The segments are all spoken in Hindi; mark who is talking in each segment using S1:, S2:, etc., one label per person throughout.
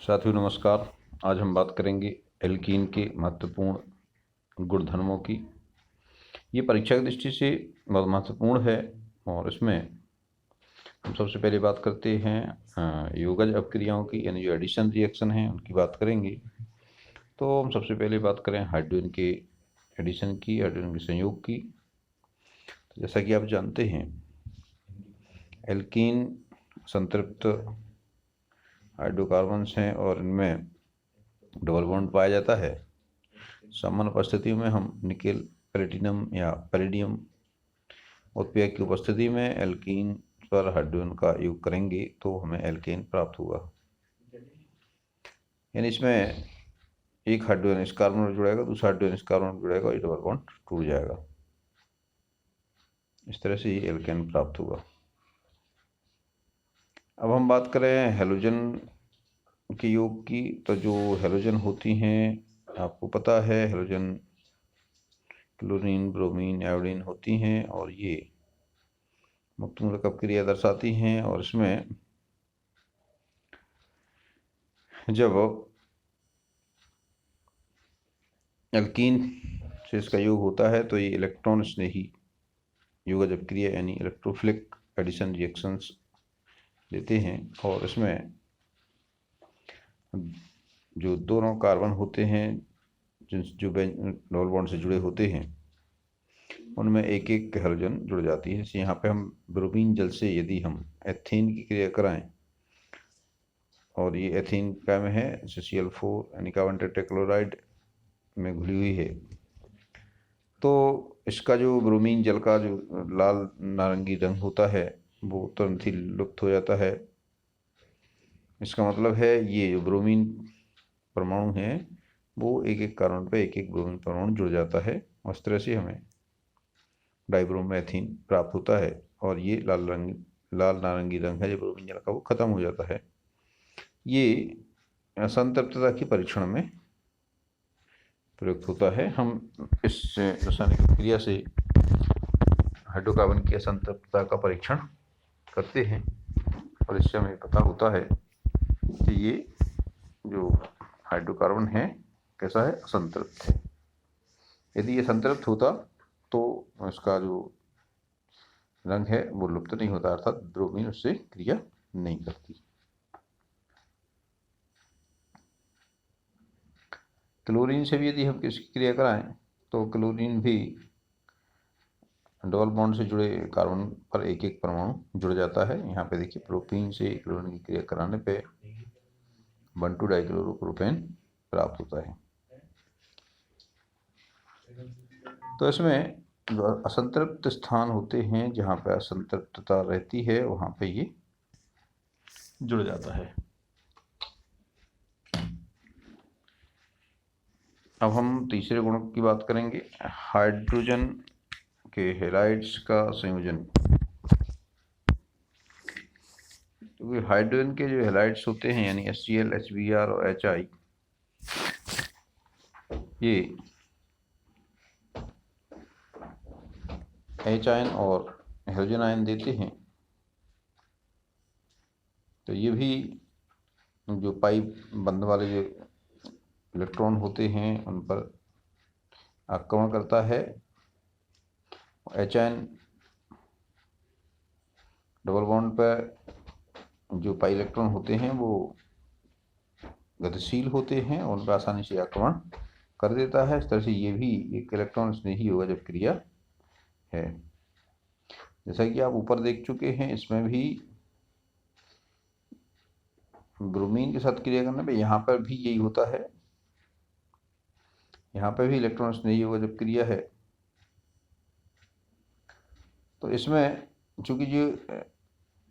S1: साथियों नमस्कार। आज हम बात करेंगे एल्कीन के महत्वपूर्ण गुणधर्मों की। ये परीक्षा की दृष्टि से बहुत महत्वपूर्ण है और इसमें हम सबसे पहले बात करते हैं योगज अपक्रियाओं की, यानी जो एडिशन रिएक्शन है उनकी बात करेंगे। तो हम सबसे पहले बात करें हाइड्रोजन के एडिशन की, हाइड्रोजन के संयोग की। तो जैसा कि आप जानते हैं, एल्कीन संतृप्त हाइड्रोकार्बन्स हैं और इनमें डबल बॉन्ड पाया जाता है। सामान्य परिस्थितियों में हम निकेल, प्लेटिनम या पैलेडियम उत्प्रेरक की उपस्थिति में एल्कीन पर हाइड्रोजन का योग करेंगे तो हमें एल्केन प्राप्त होगा। यानी इसमें एक हाइड्रोजन इस कार्बन में जुड़ेगा, दूसरा हाइड्रोजन इस कार्बन में जुड़ेगा और ये डबल बॉन्ड टूट जाएगा। इस तरह से ये एल्केन प्राप्त होगा। अब हम बात करें हैलोजन के योग की। तो जो हैलोजन होती हैं, आपको पता है हैलोजन क्लोरीन, ब्रोमीन, आयोडीन होती हैं और ये मुक्त मूलक अपक्रिया दर्शाती हैं। और इसमें जब एल्कीन से इसका योग होता है तो ये इलेक्ट्रॉन स्नेही योगज अपक्रिया यानी इलेक्ट्रोफिलिक एडिशन रिएक्शंस देते हैं। और इसमें जो दोनों कार्बन होते हैं जो डबल बॉन्ड से जुड़े होते हैं, उनमें एक एक हैलोजन जुड़ जाती है। जैसे यहाँ पे हम ब्रोमीन जल से यदि हम एथेन की क्रिया कराएं और ये एथेन क्या में है, CCl4 यानी कार्बन टेट्राक्लोराइड में घुली हुई है, तो इसका जो ब्रोमीन जल का जो लाल नारंगी रंग होता है वो तुरंत ही लुप्त हो जाता है। इसका मतलब है ये जो ब्रोमीन परमाणु हैं वो एक एक कार्बन पे एक एक ब्रोमीन परमाणु जुड़ जाता है और इस तरह से हमें डाइब्रोमेथीन प्राप्त होता है। और ये लाल नारंगी रंग है जो ब्रोमीन जल का, वो खत्म हो जाता है। ये असंतृप्तता की परीक्षण में प्रयुक्त होता है। हम इस रासायनिक क्रिया से हाइड्रोकार्बन की असंतृप्तता का परीक्षण करते हैं और इससे हमें पता होता है कि ये जो हाइड्रोकार्बन है कैसा है, असंतृप्त है। यदि ये संतृप्त होता तो इसका जो रंग है वो लुप्त नहीं होता, अर्थात ब्रोमीन उससे क्रिया नहीं करती। क्लोरीन से भी यदि हम किसकी क्रिया कराएं तो क्लोरीन भी डबल बॉन्ड से जुड़े कार्बन पर एक एक परमाणु जुड़ जाता है। यहाँ पे देखिए, प्रोपीन से क्लोरीन की क्रिया कराने पे 1,2 डाइक्लोरोप्रोपेन प्राप्त होता है। तो इसमें जो असंतृप्त स्थान होते हैं, जहाँ पे असंतृप्तता रहती है, वहाँ पे ये जुड़ जाता है। अब हम तीसरे गुण की बात करेंगे, हाइड्रोजन के हैलाइड्स का संयोजन। तो हाइड्रोजन के जो हैलाइड्स होते हैं यानी HCl, HBr और HI, ये H आयन और हाइड्रोजन आयन देते हैं। तो ये भी जो पाई बंध वाले जो इलेक्ट्रॉन होते हैं उन पर आक्रमण करता है। H आयन डबल बॉन्ड पर जो पाई इलेक्ट्रॉन होते हैं वो गतिशील होते हैं और उन पर आसानी से आक्रमण कर देता है। इस तरह से ये भी एक इलेक्ट्रॉन स्नेही योगज अपक्रिया है। जैसा कि आप ऊपर देख चुके हैं, इसमें भी ब्रोमीन के साथ क्रिया करने पे यहाँ पर भी यही होता है। यहाँ पर भी इलेक्ट्रॉन स्नेही योगज अपक्रिया है। तो इसमें चूंकि जो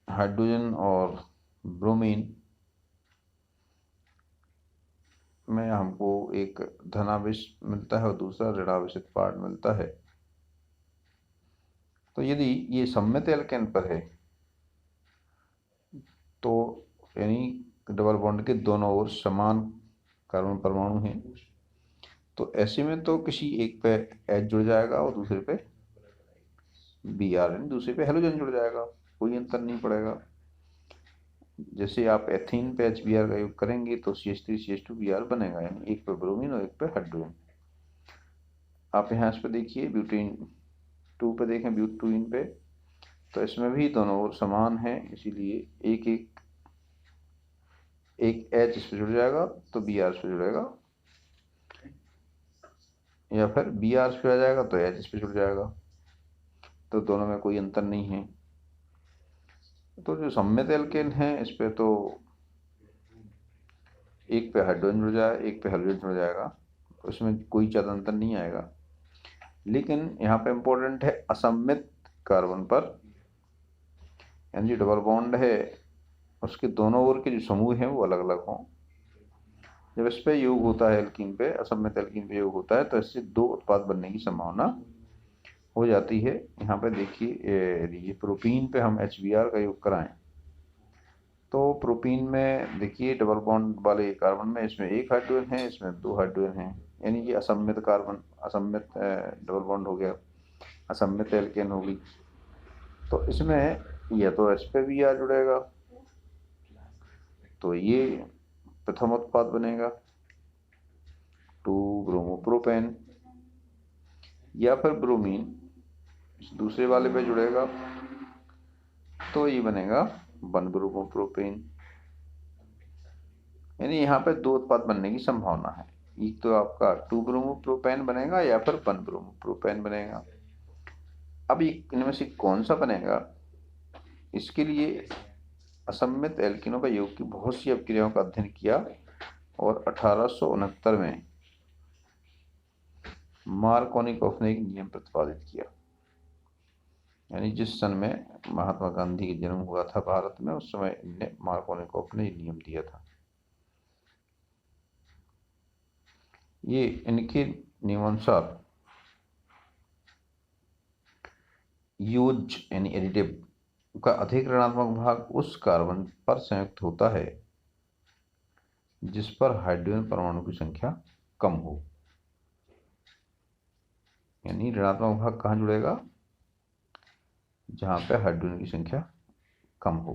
S1: हाइड्रोजन और ब्रोमीन में हमको एक धनावेश मिलता है और दूसरा ऋणावेशित पार्ट मिलता है, तो यदि ये सममित एल्केन पर है तो यानी डबल बॉन्ड के दोनों ओर समान कार्बन परमाणु हैं, तो ऐसे में तो किसी एक पे H जुड़ जाएगा और दूसरे पे Br यानी दूसरे पे हैलोजन जुड़ जाएगा, कोई अंतर नहीं पड़ेगा। जैसे आप एथीन पे HBr का योग करेंगे तो CH3CH2Br बनेगा, यानी एक पे ब्रोमीन और एक पे हाइड्रोजन। आप यहाँ इस पे देखिए ब्यूटेन 2 पे देखें, ब्यूटेन पे, तो इसमें भी दोनों ओर समान है, इसीलिए एक एक एक H इस पे जुड़ जाएगा तो Br इस पे जुड़ेगा, या फिर Br इस पे आ जाएगा तो H इस पे जुड़ जाएगा, तो दोनों में कोई अंतर नहीं है। तो जो सममित एल्केन है इस पे तो एक पे हाइड्रोजन जुड़ जाए, एक पे हेलोजन जुड़ जाएगा, तो उसमें कोई ज़्यादा अंतर नहीं आएगा। लेकिन यहाँ पे इम्पोर्टेंट है असममित कार्बन पर, यानी जो डबल बॉन्ड है उसके दोनों ओर के जो समूह हैं वो अलग अलग हों। जब इस पे योग होता है एल्कीन पे, असममित एल्कीन पे योग होता है, तो इससे दो उत्पाद बनने की संभावना हो जाती है। यहाँ पे देखिए ये प्रोपीन पे हम HBr का योग कराएं तो प्रोपीन में देखिए डबल बॉन्ड वाले कार्बन में इसमें एक हाइड्रोजन है, इसमें दो हाइड्रोजन है, यानी ये असममित कार्बन, असममित डबल बॉन्ड हो गया, असममित एल्केन होगी। तो इसमें या तो एस पे भी आ जुड़ेगा, तो ये प्रथम उत्पाद बनेगा 2 ब्रोमोप्रोपेन, या फिर ब्रोमीन दूसरे वाले पे जुड़ेगा तो ये बनेगा 1 ब्रोमोप्रोपेन, यानी यहाँ पे दो उत्पाद बनने की संभावना है। एक तो आपका 2 ब्रोमोप्रोपेन बनेगा या फिर 1 ब्रोमोप्रोपेन बनेगा। अब इनमें से कौन सा बनेगा, इसके लिए असममित एल्किनों का योग की बहुत सी अपक्रियाओं का अध्ययन किया और 1869 में मार्कोनिकॉफ ने एक नियम प्रतिपादित किया, यानी जिस सन में महात्मा गांधी का जन्म हुआ था भारत में, उस समय इनने मार्कोनिकॉफ ने नियम दिया था। ये इनके नियमानुसार यूज यानी एडिटिव का अधिक ऋणात्मक भाग उस कार्बन पर संयुक्त होता है जिस पर हाइड्रोजन परमाणु की संख्या कम हो, यानी ऋणात्मक भाग कहाँ जुड़ेगा, जहाँ पे हाइड्रोजन की संख्या कम हो।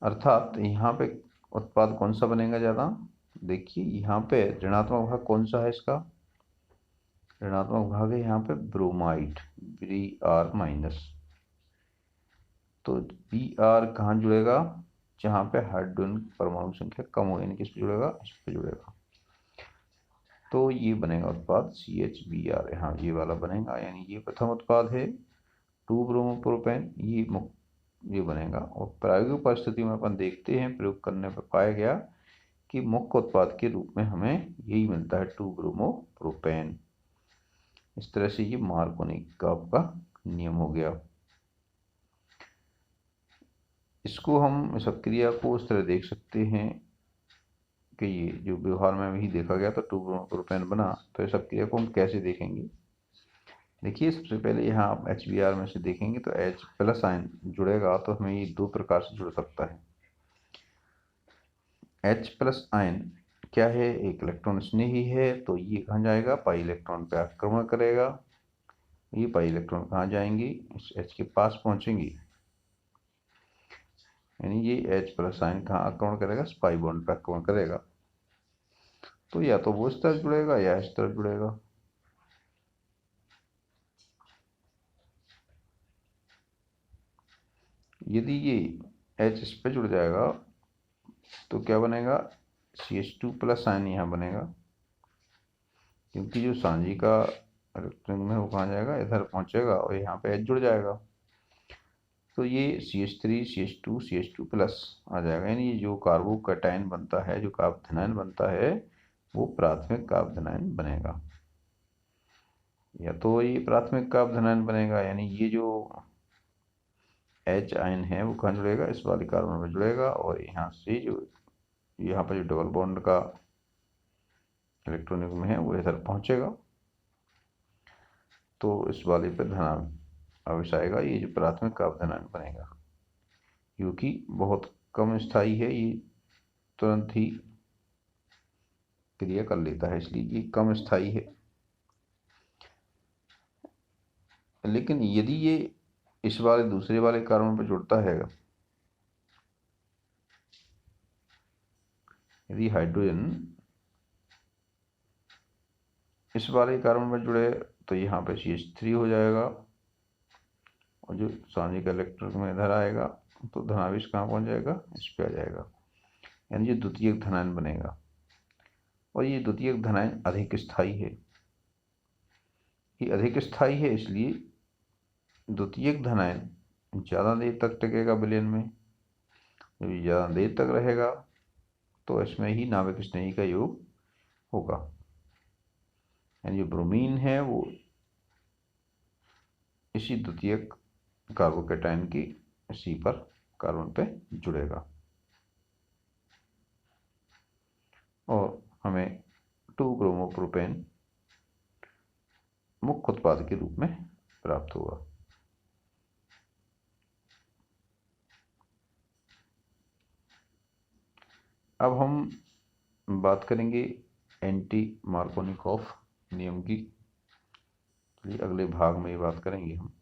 S1: अर्थात यहाँ पे उत्पाद कौन सा बनेगा ज़्यादा, देखिए यहाँ पे ऋणात्मक भाग कौन सा है, इसका ऋणात्मक भाग है यहाँ पे ब्रोमाइड Br-, तो Br कहाँ जुड़ेगा, जहाँ पे हाइड्रोजन परमाणु संख्या कम हो, यानी किस पे जुड़ेगा, इस पे जुड़ेगा, तो ये बनेगा उत्पाद CHBr, यहाँ ये वाला बनेगा, यानी ये प्रथम उत्पाद है 2 ब्रोमोप्रोपेन, ये बनेगा। और प्रायोगिक परिस्थिति में अपन देखते हैं, प्रयोग करने पर पाया गया कि मुख्य उत्पाद के रूप में हमें यही मिलता है 2 ब्रोमोप्रोपेन। इस तरह से ये मार्कोनिकॉफ का नियम हो गया। इसको हम इस क्रिया को इस तरह देख सकते हैं कि ये जो व्यवहार में भी देखा गया तो 2 ब्रोमोप्रोपेन बना, तो इस क्रिया को हम कैसे देखेंगे। देखिए सबसे पहले यहाँ आप HBr में से देखेंगे तो H+ आयन जुड़ेगा, तो हमें ये दो प्रकार से जुड़ सकता है। H+ आयन क्या है, एक इलेक्ट्रॉन स्नेही है, तो ये कहाँ जाएगा, पाई इलेक्ट्रॉन पे आक्रमण करेगा, ये पाई इलेक्ट्रॉन कहाँ जाएंगी, इस H के पास पहुंचेंगी, यानी ये H+ आयन कहाँ आक्रमण करेगा, पाई बॉन्ड पे आक्रमण करेगा। तो या तो वो इस तरह जुड़ेगा या इस तरह जुड़ेगा। यदि ये H इस पे जुड़ जाएगा तो क्या बनेगा, CH2+ आयन यहाँ बनेगा, क्योंकि जो सांझी का इलेक्ट्रॉन है वो कहाँ जाएगा, इधर पहुंचेगा और यहाँ पे H जुड़ जाएगा, तो ये CH3 CH2 CH2+ आ जाएगा, यानी ये जो कार्बोकैटायन बनता है, जो कार्बोधनायन बनता है, वो प्राथमिक कार्बोधनायन बनेगा। या तो ये प्राथमिक कार्बोधनायन बनेगा, यानी ये जो H आयन है वो कहाँ जुड़ेगा, इस वाले कार्बन में जुड़ेगा, और यहाँ से जो यहाँ पर जो डबल बॉन्ड का इलेक्ट्रॉनिक में है वो इधर पहुंचेगा, तो इस वाले पे धनात्मक आवेश आएगा, ये जो प्राथमिक कार्बोधनायन बनेगा, क्योंकि बहुत कम स्थायी है, ये तुरंत ही क्रिया कर लेता है, इसलिए ये कम स्थायी है। लेकिन यदि ये इस वाले दूसरे वाले कार्बन पर जुड़ता है यदि हाइड्रोजन इस वाले कार्बन में जुड़े तो यहाँ पे CH3 हो जाएगा, और जो सामने का इलेक्ट्रॉन में इधर आएगा तो धनावेश कहाँ पहुँच जाएगा, इस पे आ जाएगा, यानी ये द्वितीयक धनायन बनेगा। और ये द्वितीयक धनायन अधिक स्थायी है। ये अधिक स्थायी है इसलिए द्वितीयक धनायन ज़्यादा देर तक टिकेगा विलयन में। जब ये ज़्यादा देर तक रहेगा तो इसमें ही नाभिक स्नेही का योग होगा, यानी जो ब्रोमीन है वो इसी द्वितीयक कार्बोकैटायन की इसी पर कार्बन पे जुड़ेगा और हमें 2-ब्रोमोप्रोपेन मुख्य उत्पाद के रूप में प्राप्त होगा। अब हम बात करेंगे एंटी मार्कोनिकॉफ नियम की। चलिए अगले भाग में ये बात करेंगे हम।